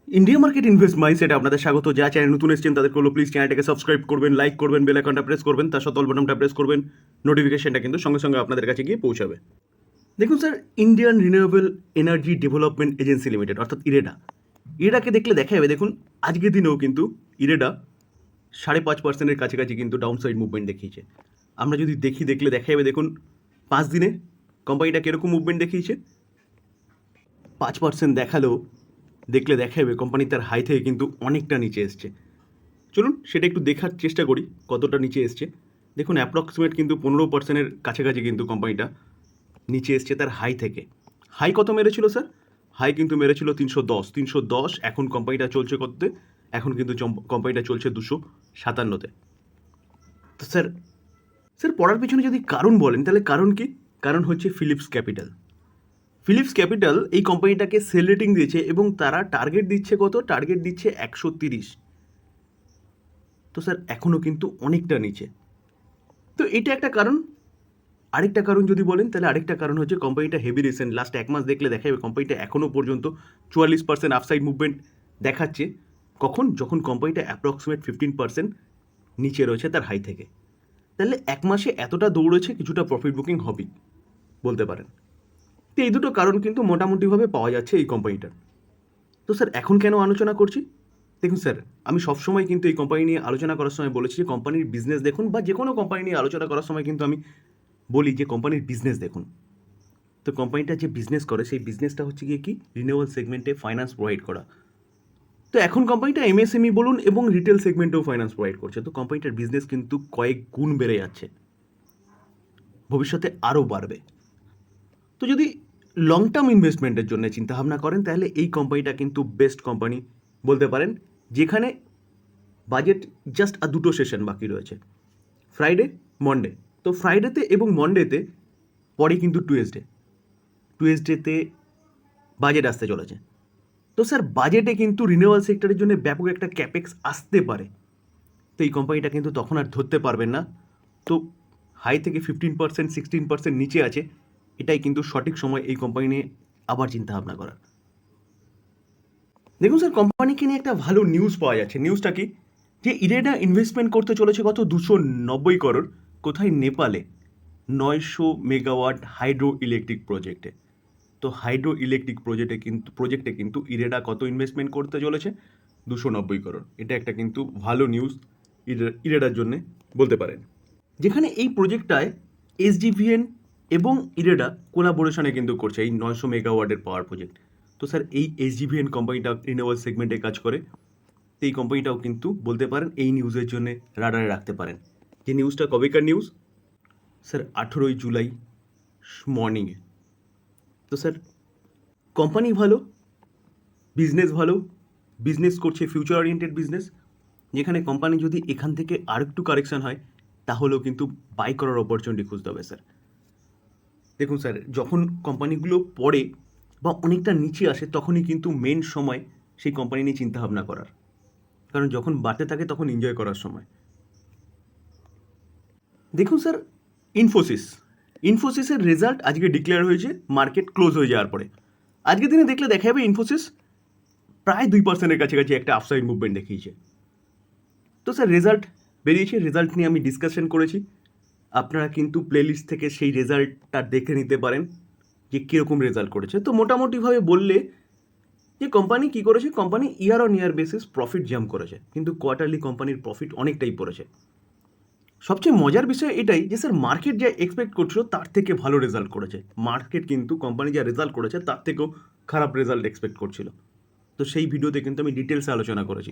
India market invest মাইন্ডসেটে আপনাদের স্বাগত। যা চ্যানেল নতুন এসেছেন তাদেরকে হলো প্লিজ চ্যানেলটাকে সাবস্ক্রাইব করবেন, লাইক করবেন, বেল আইকনটা প্রেস করবেন, তার সাথে অল বাটনটা প্রেস করবেন। নোটিফিকেশনটা কিন্তু সঙ্গে সঙ্গে আপনাদের কাছে গিয়ে পৌঁছাবে। দেখুন sir, Indian renewable energy development agency limited অর্থাৎ ইরেডাকে দেখলে দেখা যাবে। দেখুন আজকের দিনেও কিন্তু ইরেডা 5.5%-এর কাছাকাছি কিন্তু ডাউন সাইড মুভমেন্ট দেখিয়েছে। আমরা যদি দেখলে দেখা যাবে। দেখুন 5 দিনে কোম্পানিটা কীরকম মুভমেন্ট দেখিয়েছে। 5% দেখালেও দেখলে দেখা যাবে কোম্পানি তার হাই থেকে কিন্তু অনেকটা নিচে এসছে। চলুন সেটা একটু দেখার চেষ্টা করি কতটা নিচে এসছে। দেখুন অ্যাপ্রক্সিমেট কিন্তু 15%-এর কাছাকাছি কিন্তু কোম্পানিটা নিচে এসছে তার হাই থেকে। হাই কত মেরেছিল স্যার? হাই কিন্তু মেরেছিল 310। এখন কোম্পানিটা চলছে কততে? এখন কিন্তু কোম্পানিটা চলছে 257-তে। তো স্যার স্যার পড়ার পিছনে যদি কারণ বলেন তাহলে কারণ কি? কারণ হচ্ছে ফিলিপস ক্যাপিটাল এই কোম্পানিটাকে সেল রেটিং দিয়েছে এবং তারা টার্গেট দিচ্ছে কত? টার্গেট দিচ্ছে 130। তো স্যার এখনও কিন্তু অনেকটা নিচে। তো এটা একটা কারণ। আরেকটা কারণ যদি বলেন তাহলে আরেকটা কারণ হচ্ছে কোম্পানিটা হেভি রিসেন্ট লাস্ট 1 মাস দেখলে দেখা যাবে কোম্পানিটা এখনও পর্যন্ত 44% আপসাইড মুভমেন্ট দেখাচ্ছে। কখন? যখন কোম্পানিটা অ্যাপ্রক্সিমেট 15% নিচে রয়েছে তার হাই থেকে। তাহলে 1 মাসে এতটা দৌড়েছে, কিছুটা প্রফিট বুকিং হবেই বলতে পারেন। তো এই দুটো কারণ কিন্তু মোটামুটিভাবে পাওয়া যাচ্ছে এই কোম্পানিটার। তো স্যার এখন কেন আলোচনা করছি? দেখুন স্যার, আমি সবসময় কিন্তু এই কোম্পানি নিয়ে আলোচনা করার সময় বলেছি যে কোম্পানির বিজনেস দেখুন, বা যে কোনো কোম্পানি নিয়ে আলোচনা করার সময় কিন্তু আমি বলি যে কোম্পানির বিজনেস দেখুন। তো কোম্পানিটা যে বিজনেস করে সেই বিজনেসটা হচ্ছে গিয়ে কি, রিনিউয়েবল সেগমেন্টে ফাইন্যান্স প্রোভাইড করা। তো এখন কোম্পানিটা এমএসএমই বলুন এবং রিটেল সেগমেন্টেও ফাইন্যান্স প্রোভাইড করছে। তো কোম্পানিটার বিজনেস কিন্তু কয়েক গুণ বেড়ে যাচ্ছে, ভবিষ্যতে আরও বাড়বে। তো যদি লং টার্ম ইনভেস্টমেন্টের জন্য চিন্তাভাবনা করেন তাহলে এই কোম্পানিটা কিন্তু বেস্ট কোম্পানি বলতে পারেন, যেখানে বাজেট জাস্ট আর দুটো সেশন বাকি রয়েছে, ফ্রাইডে, মন্ডে। তো ফ্রাইডেতে এবং মন্ডেতে পরে কিন্তু টুয়েসডেতে বাজেট আসতে চলেছে। তো স্যার বাজেটে কিন্তু রিনিউয়াল সেক্টরের জন্য ব্যাপক একটা ক্যাপেক্স আসতে পারে। তো এই কোম্পানিটা কিন্তু তখন আর ধরতে পারবেন না। তো হাই থেকে 15%, 16% নিচে আছে। এটাই কিন্তু সঠিক সময় এই কোম্পানি নিয়ে আবার চিন্তাভাবনা করার। দেখুন স্যার, কোম্পানিকে নিয়ে একটা ভালো নিউজ পাওয়া যাচ্ছে। নিউজটা কি? যে ইরেডা ইনভেস্টমেন্ট করতে চলেছে কত? 290 করোড়। কোথায়? নেপালে 900 মেগাওয়াট হাইড্রো ইলেকট্রিক প্রজেক্টে। তো হাইড্রো ইলেকট্রিক প্রজেক্টে কিন্তু ইরেডা কত ইনভেস্টমেন্ট করতে চলেছে? 290 করোড়। এটা একটা কিন্তু ভালো নিউজ ইরেডার জন্যে বলতে পারেন। যেখানে এই প্রজেক্টটায় এসডিভিএন এবং ইরেডা কোলাবোরেশনে কিন্তু করছে এই 900 মেগাওয়াটের পাওয়ার প্রজেক্ট। তো স্যার এই এসডিভিএন কোম্পানিটা রিনিউয়েবল সেগমেন্টে কাজ করে। তো এই কোম্পানিটাও কিন্তু বলতে পারেন এই নিউজের জন্য রাডারে রাখতে পারেন। যে নিউজটা কবেকার নিউজ? স্যার 18ই জুলাই মর্নিংয়ে। তো স্যার কোম্পানি ভালো, বিজনেস ভালো, বিজনেস করছে ফিউচার ওরিয়েন্টেড বিজনেস, যেখানে কোম্পানি যদি এখান থেকে আরেকটু কারেকশন হয় তাহলেও কিন্তু বাই করার অপরচুনিটি খুঁজতে হবে স্যার। দেখুন স্যার, যখন কোম্পানিগুলো পড়ে বা অনেকটা নিচে আসে তখনই কিন্তু মেন সময় সেই কোম্পানি নিয়ে চিন্তাভাবনা করার। কারণ যখন বাড়তে থাকে তখন এনজয় করার সময়। দেখুন স্যার, ইনফোসিসের রেজাল্ট আজকে ডিক্লেয়ার হয়েছে মার্কেট ক্লোজ হয়ে যাওয়ার পরে। আজকের দিনে দেখলে দেখা যাবে ইনফোসিস প্রায় 2%-এর কাছাকাছি একটা আপসাইড মুভমেন্ট দেখিয়েছে। তো স্যার রেজাল্ট বেরিয়েছে, রেজাল্ট নিয়ে আমি ডিসকাশন করেছি। আপনারা কিন্তু প্লেলিস্ট থেকে সেই রেজাল্টটা দেখে নিতে পারেন যে কীরকম রেজাল্ট করেছে। তো মোটামুটিভাবে বললে যে কোম্পানি কী করেছে, company year on year basis profit jump করেছে, কিন্তু কোয়ার্টারলি কোম্পানির প্রফিট অনেকটাই পড়েছে। সবচেয়ে মজার বিষয় এটাই যে স্যার মার্কেট যা এক্সপেক্ট করছিল তার থেকে ভালো রেজাল্ট করেছে। মার্কেট কিন্তু কোম্পানি যা রেজাল্ট করেছে তার থেকেও খারাপ রেজাল্ট এক্সপেক্ট করছিল। তো সেই ভিডিওতে কিন্তু আমি ডিটেলসে আলোচনা করেছি,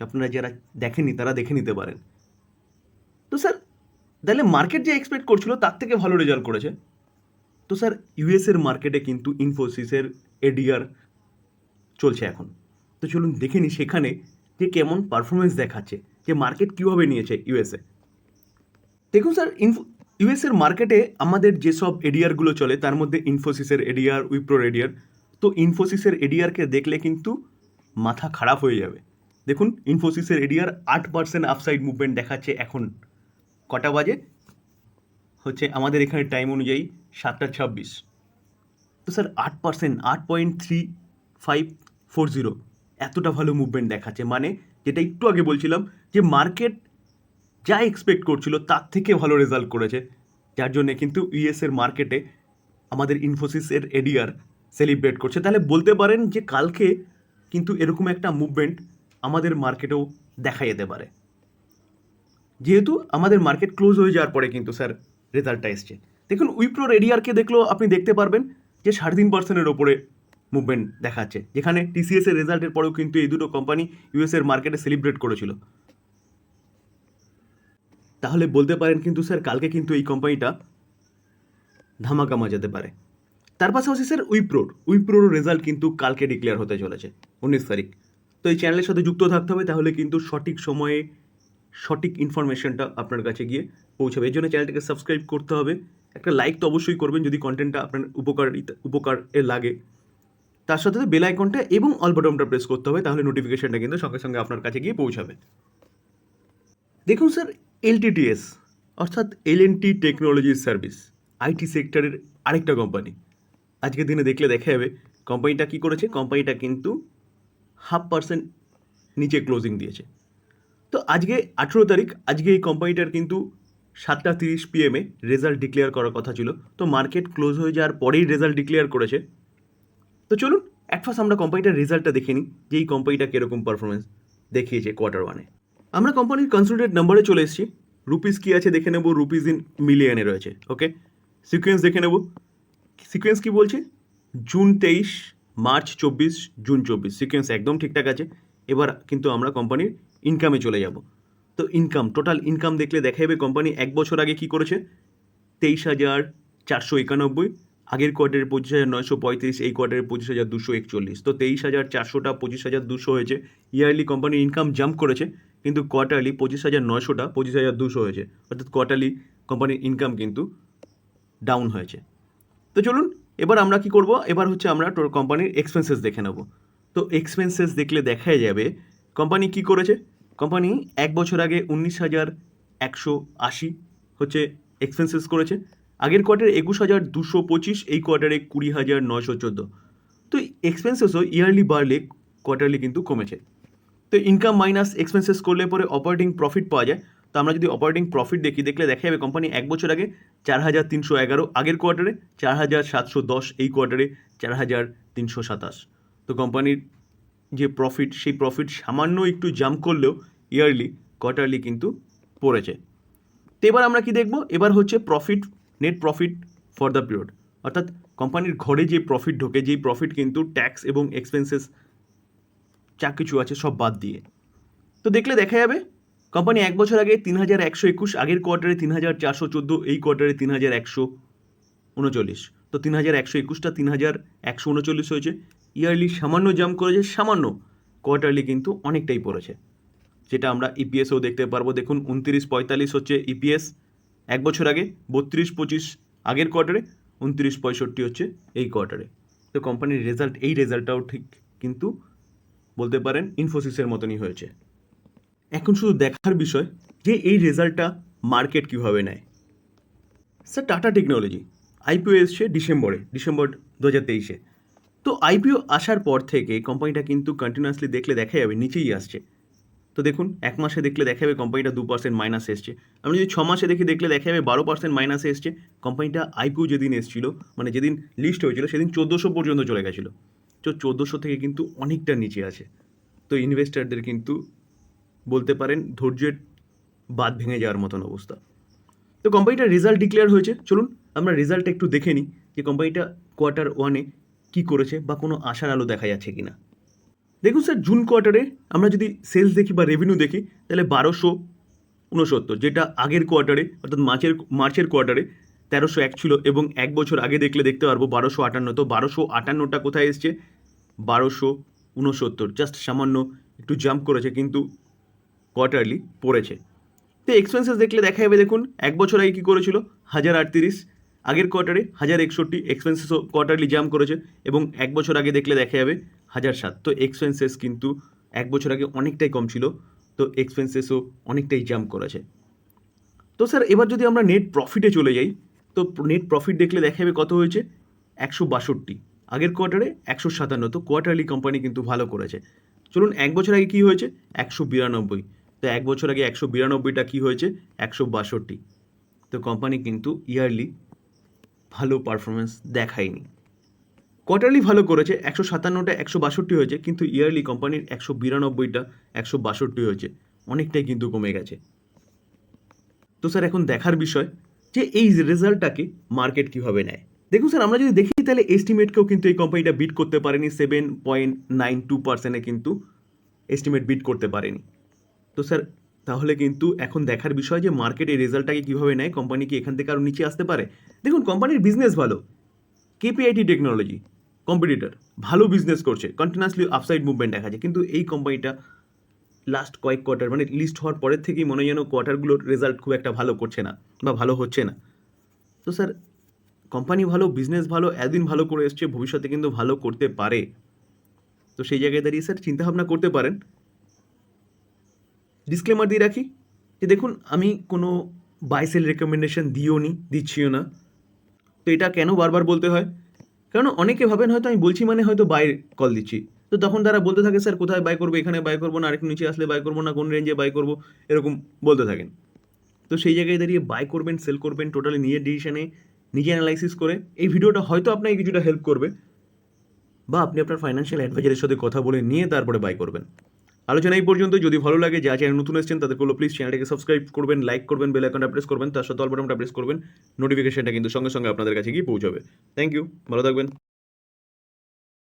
আপনারা যারা দেখেননি তারা দেখে নিতে পারেন। তো স্যার তাহলে মার্কেট যে এক্সপেক্ট করছিল তার থেকে ভালো রেজাল্ট করেছে। তো স্যার ইউএসের মার্কেটে কিন্তু ইনফোসিসের এডিআর চলছে এখন। তো চলুন দেখে নিই সেখানে যে কেমন পারফরমেন্স দেখাচ্ছে, যে মার্কেট কীভাবে নিয়েছে ইউএসএ। দেখুন স্যার, ইউএসের মার্কেটে আমাদের যেসব এডিআরগুলো চলে তার মধ্যে ইনফোসিসের এডিআর, উইপ্রোর এডিআর। তো ইনফোসিসের এডিআরকে দেখলে কিন্তু মাথা খারাপ হয়ে যাবে। দেখুন ইনফোসিসের এডিআর 8% আপসাইড মুভমেন্ট দেখাচ্ছে এখন। কটা বাজে? হচ্ছে আমাদের এখানে টাইম অনুযায়ী 7টা 26। তো স্যার 8%, 8.3540 এতটা ভালো মুভমেন্ট দেখাচ্ছে, মানে যেটা একটু আগে বলছিলাম যে মার্কেট যা এক্সপেক্ট করছিল তার থেকে ভালো রেজাল্ট করেছে, যার জন্যে কিন্তু ইউএসের মার্কেটে আমাদের ইনফোসিসের এডিআর সেলিব্রেট করছে। তাহলে বলতে পারেন যে কালকে কিন্তু এরকম একটা মুভমেন্ট আমাদের মার্কেটেও দেখা যেতে পারে, যেহেতু আমাদের মার্কেট ক্লোজ হয়ে যাওয়ার পরে কিন্তু স্যার রেজাল্টটা এসছে। দেখুন উইপ্রোর এডিআরকে দেখলেও আপনি দেখতে পারবেন যে 3.5%-এর ওপরে মুভমেন্ট দেখাচ্ছে, যেখানে টিসিএস এর রেজাল্টের পরেও কিন্তু এই দুটো কোম্পানি ইউএসের মার্কেটে সেলিব্রেট করেছিল। তাহলে বলতে পারেন কিন্তু স্যার কালকে কিন্তু এই কোম্পানিটা ধামাকা মাজাতে পারে। তার পাশাপাশি স্যার উইপ্রোর রেজাল্ট কিন্তু কালকে ডিক্লেয়ার হতে চলেছে 19 তারিখ। তো এই চ্যানেলের সাথে যুক্ত থাকতে হবে, তাহলে কিন্তু সঠিক সময়ে সঠিক ইনফরমেশনটা আপনার কাছে গিয়ে পৌঁছাবে। এই জন্য চ্যানেলটিকে সাবস্ক্রাইব করতে হবে, একটা লাইক তো অবশ্যই করবেন যদি কন্টেন্টটা আপনার উপকারে লাগে। তার সাথে বেল আইকনটা এবং অল বাটনটা প্রেস করতে হবে, তাহলে নোটিফিকেশনটা কিন্তু সঙ্গে সঙ্গে আপনার কাছে গিয়ে পৌঁছাবে। দেখুন স্যার, এলটিটিএস অর্থাৎ এলএনটি টেকনোলজি সার্ভিস আইটি সেক্টরের আরেকটা কোম্পানি, আজকের দিনে দেখলে দেখা যাবে কোম্পানিটা কী করেছে। কোম্পানিটা কিন্তু 0.5% নিচে ক্লোজিং দিয়েছে। তো আজকে 18 তারিখ, আজকে এই কোম্পানিটার কিন্তু 7:30 PM রেজাল্ট ডিক্লেয়ার করার কথা ছিল। তো মার্কেট ক্লোজ হয়ে যাওয়ার পরেই রেজাল্ট ডিক্লেয়ার করেছে। তো চলুন ফার্স্ট আমরা কোম্পানিটার রেজাল্টটা দেখে নিই যে এই কোম্পানিটা কীরকম পারফরমেন্স দেখিয়েছে কোয়ার্টার 1-এ। আমরা কোম্পানির কনসোলিডেটেড নাম্বারে চলে এসেছি। রুপিস কী আছে দেখে নেব, রুপিস ইন মিলিয়নে রয়েছে। ওকে, সিকোয়েন্স দেখে নেব। সিকোয়েন্স কী বলছে? জুন 23, মার্চ 24, জুন 24, সিকোয়েন্স একদম ঠিকঠাক আছে। এবার কিন্তু আমরা কোম্পানির ইনকামে চলে যাব। তো ইনকাম, টোটাল ইনকাম দেখলে দেখা যাবে কোম্পানি 1 বছর আগে কী করেছে, 23,491, আগের কোয়ার্টারে 25,935, এই কোয়ার্টারে 25,241। তো 23,400টা 25,200 হয়েছে। ইয়ারলি কোম্পানির ইনকাম জাম্প করেছে, কিন্তু কোয়ার্টারলি 25,900টা 25,200 হয়েছে, অর্থাৎ কোয়ার্টারলি কোম্পানির ইনকাম কিন্তু ডাউন হয়েছে। তো চলুন এবার আমরা কি করব, এবার হচ্ছে আমরা কোম্পানির এক্সপেন্সেস দেখে নেব। তো এক্সপেন্সেস দেখলে দেখা যাবে কোম্পানি কি করেছে। কোম্পানি 1 বছর আগে 19,180 হচ্ছে এক্সপেন্সেস করেছে, আগের কোয়ার্টারে 21,225, এই কোয়ার্টারে 20,914। তো এক্সপেন্সেসও ইয়ারলি বাড়লে কোয়ার্টারলি কিন্তু কমেছে। তো ইনকাম মাইনাস এক্সপেন্সেস করলে পরে অপারেটিং প্রফিট পাওয়া যায়। তো আমরা যদি অপারেটিং প্রফিট দেখলে দেখা যাবে কোম্পানি 1 বছর আগে 4,311, আগের কোয়ার্টারে 4,710, এই কোয়ার্টারে 4,327। তো কোম্পানির যে প্রফিট, সেই প্রফিট সামান্য একটু জাম্প করলেও ইয়ারলি কোয়ার্টারলি কিন্তু পড়েছে। তো এবার আমরা কি দেখব, এবার হচ্ছে profit, net profit for the period, অর্থাৎ কোম্পানির ঘরে যে প্রফিট ঢোকে, যেই প্রফিট কিন্তু ট্যাক্স এবং এক্সপেন্সেস যা কিছু আছে সব বাদ দিয়ে। তো দেখলে দেখা যাবে কোম্পানি 1 বছর আগে 3,121, আগের কোয়ার্টারে 3,414, এই কোয়ার্টারে 3,139। তো 3,121টা 3,139 হয়েছে, ইয়ারলি সামান্য জাম্প করেছে, সামান্য, কোয়ার্টারলি কিন্তু অনেকটাই পড়েছে, যেটা আমরা ইপিএসও দেখতে পারবো। দেখুন 29.45 হচ্ছে ইপিএস 1 বছর আগে, 32.25 আগের কোয়ার্টারে, 29.65 হচ্ছে এই কোয়ার্টারে। তো কোম্পানির রেজাল্ট, এই রেজাল্টটাও ঠিক কিন্তু বলতে পারেন ইনফোসিসের মতনই হয়েছে। এখন শুধু দেখার বিষয় যে এই রেজাল্টটা মার্কেট কীভাবে নেয়। স্যার টাটা টেকনোলজি আইপিও এসছে ডিসেম্বর 2023-এ। তো আইপিও আসার পর থেকে কোম্পানিটা কিন্তু কন্টিনিউয়াসলি দেখলে দেখা যাবে নিচেই আসছে। তো দেখুন 1 মাসে দেখলে দেখা যাবে কোম্পানিটা 2% মাইনাসে এসছে। আমরা যদি 6 মাসে দেখলে দেখা যাবে 12% মাইনাসে এসছে। কোম্পানিটা আইপিও যেদিন এসেছিল, মানে যেদিন লিস্ট হয়েছিল, সেদিন 1400 পর্যন্ত চলে গেছিলো। তো 1400 থেকে কিন্তু অনেকটা নিচে আছে। তো ইনভেস্টারদের কিন্তু বলতে পারেন ধৈর্যের বাঁধ ভেঙে যাওয়ার মতন অবস্থা। তো কোম্পানিটার রেজাল্ট ডিক্লেয়ার হয়েছে, চলুন আমরা রেজাল্টটা একটু দেখে নিই যে কোম্পানিটা কোয়ার্টার 1-এ কী করেছে বা কোনো আশার আলো দেখা যাচ্ছে কি না। দেখুন স্যার, জুন কোয়ার্টারে আমরা যদি সেলস দেখি বা রেভিনিউ দেখি, তাহলে 1,269, যেটা আগের কোয়ার্টারে অর্থাৎ মার্চের কোয়ার্টারে 1,301 ছিল, এবং 1 বছর আগে দেখতে পারবো 1,258। তো 1,258টা কোথায় এসছে, 1,269, জাস্ট সামান্য একটু জাম্প করেছে, কিন্তু কোয়ার্টারলি পড়েছে। তো এক্সপেন্সেস দেখলে দেখা যাবে, দেখুন 1 বছর আগে কী করেছিল, 1,038, আগের কোয়ার্টারে 1,061, এক্সপেন্সেসও কোয়ার্টারলি জাম্প করেছে, এবং 1 বছর আগে দেখলে দেখা যাবে 1,007। তো এক্সপেন্সেস কিন্তু 1 বছর আগে অনেকটাই কম ছিল, তো এক্সপেন্সেসও অনেকটাই জাম্প করেছে। তো স্যার এবার যদি আমরা নেট প্রফিটে চলে যাই, তো নেট প্রফিট দেখলে দেখা যাবে কত হয়েছে, 162, আগের কোয়ার্টারে 157। তো কোয়ার্টারলি কোম্পানি কিন্তু ভালো করেছে। চলুন 1 বছর আগে কী হয়েছে? 192। তো 1 বছর আগে 192টা কী হয়েছে? 162। তো কোম্পানি কিন্তু ইয়ারলি ভালো পারফরমেন্স দেখায়নি। কোয়ার্টারলি ভালো করেছে, 157টা 162 হয়েছে, কিন্তু ইয়ারলি কোম্পানির 192টা 162 হয়েছে, অনেকটাই কিন্তু কমে গেছে। তো স্যার এখন দেখার বিষয় যে এই রেজাল্টটাকে মার্কেট কীভাবে নেয়। দেখুন স্যার, আমরা যদি দেখি তাহলে এস্টিমেটকেও কিন্তু এই কোম্পানিটা বিট করতে পারেনি, 7.92%-এ কিন্তু এস্টিমেট বিট করতে পারেনি। তো স্যার তাহলে কিন্তু এখন দেখার বিষয় যে মার্কেট এই রেজাল্টটাকে কীভাবে নেয়, কোম্পানি কি এখান থেকে আরও নিচে আসতে পারে? দেখুন কোম্পানির বিজনেস ভালো, কেপিআইটি টেকনোলজি কম্পিটিটর ভালো বিজনেস করছে, কন্টিনিউয়াসলি আপসাইড মুভমেন্ট দেখা যায়, কিন্তু এই কোম্পানিটা লাস্ট কয়েক কোয়ার্টার মানে লিস্ট হওয়ার পরের থেকেই মনে হয় যেন কোয়ার্টারগুলোর রেজাল্ট খুব একটা ভালো করছে না বা ভালো হচ্ছে না। তো স্যার কোম্পানি ভালো, বিজনেস ভালো, এতদিন ভালো করে এসছে, ভবিষ্যতে কিন্তু ভালো করতে পারে। তো সেই জায়গায় দাঁড়িয়ে স্যার চিন্তাভাবনা করতে পারেন। ডিসক্লেমার দিয়ে রাখি যে দেখুন, আমি কোনো বাই সেল রেকমেন্ডেশন দিচ্ছিও না। তো এটা কেন বারবার বলতে হয়? কারণ অনেকে ভাবেন হয়তো আমি বলছি মানে হয়তো বাই কল দিচ্ছি। তো তখন তারা বলতে থাকে, স্যার কোথায় বাই করবো, এখানে বাই করবো না, আরেকটু নিচে আসলে বাই করবো না, কোন রেঞ্জে বাই করবো, এরকম বলতে থাকেন। তো সেই জায়গায় দাঁড়িয়ে বাই করবেন, সেল করবেন, টোটালি নিজের ডিসিশনে নিজে অ্যানালাইসিস করে এই ভিডিওটা হয়তো আপনাকে কিছুটা হেল্প করবে, বা আপনি আপনার ফাইন্যান্সিয়াল অ্যাডভাইজারের সাথে কথা বলে নিয়ে তারপরে বাই করবেন। আলোচনা এই পর্যন্ত। যদি ভালো লাগে, যা চ্যানেল নতুন এসেছেন তাদের বলবো প্লিজ চ্যানেলটাকে সাবস্ক্রাইব করবেন, লাইক করবেন, বেল আইকনটা প্রেস করবেন, তার সাথে অল বাটনটা প্রেস করবেন, নোটিফিকেশনটা কিন্তু সঙ্গে সঙ্গে আপনাদের কাছে গিয়ে পৌঁছাবে। থ্যাংক ইউ, ভালো থাকবেন।